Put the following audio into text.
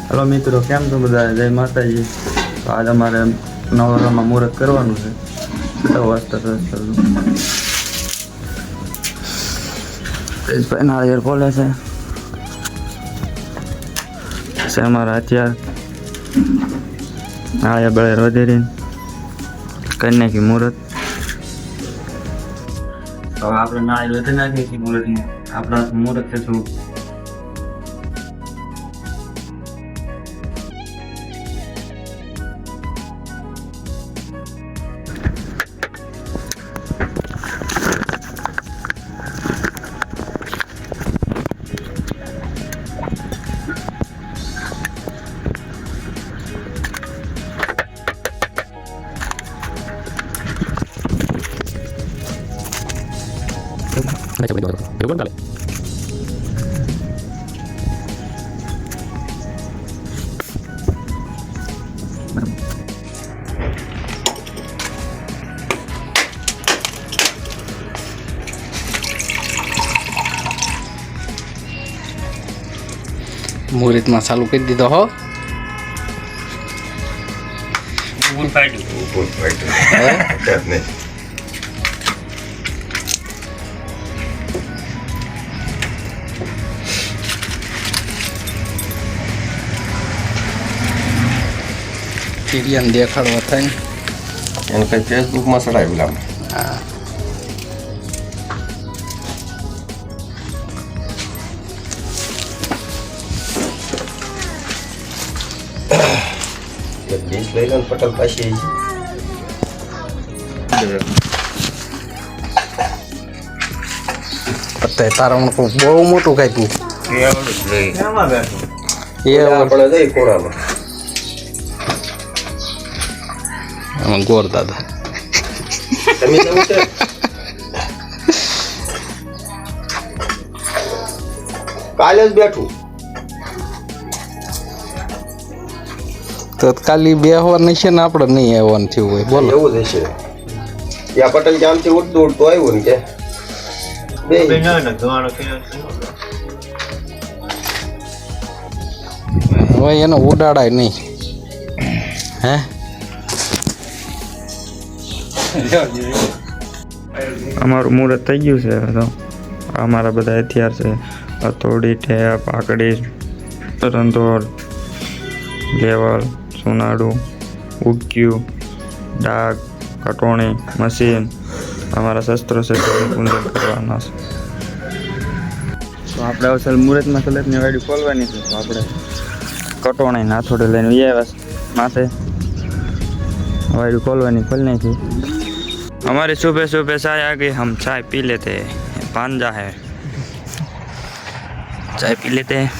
Hello मित्रों, केम छो बधा? जय माताजी। तो आज अमारे नवराમાં મુહૂર્ત કરવાનું છે। તો વાસ્તા તેજભાઈ નાળિયેર ખોલે છે અમારા હથિયાર નાળિયેર બળેર વધેરીને કરી નાખી મુહૂર્ત। હવે આપણે નાળિયેર વધી નાખીએ છીએ મુહૂર્તમાં। આપણા મુહૂર્ત છે થોડું मुहूर्त में चालू कर दीधो हो। सीरियन देखाड़वा थाय એને કઈ ફેસબુકમાં ચડાવેલા। हाँ ડીશ લઈ લો પટલ પાછી અત્યારે તારા બહુ મોટું કાપ્યું એ આપણે જઈ કોણામાં આમાં ગોર દાદા તમે જવું છે કાલે જ બેઠું તત્કાલી બેહવાનું છે ને આપણે નહીં આવવાનું થયું હોય બોલો એવું જ હશે યા પટેલ જામથી ઉડતું ઉડતું આવ્યું ને કે બે હવે એને ઉડાડાય નહીં હે અમારું મુહૂર્ત થઈ ગયું છે। તો અમારા બધા હથિયાર છે હથોડી, ટેપ, આકડી, રંધોળ, લેવલ, સોનાડું, ઉડક્યું, ડાગ, કટોણી, મશીન અમારા શસ્ત્રો છે પૂજન કરવાના છે। તો આપણે અસલ મુહૂર્તમાં સલેટની વાડી ખોલવાની છે। તો આપણે કટોણી નાથોડે લઈને આવ્યા માથે वायु खोलवानी खोलने की हमारे सुबह सुबह चाय आ गई। हम चाय पी लेते हैं, पांजा है चाय पी लेते हैं।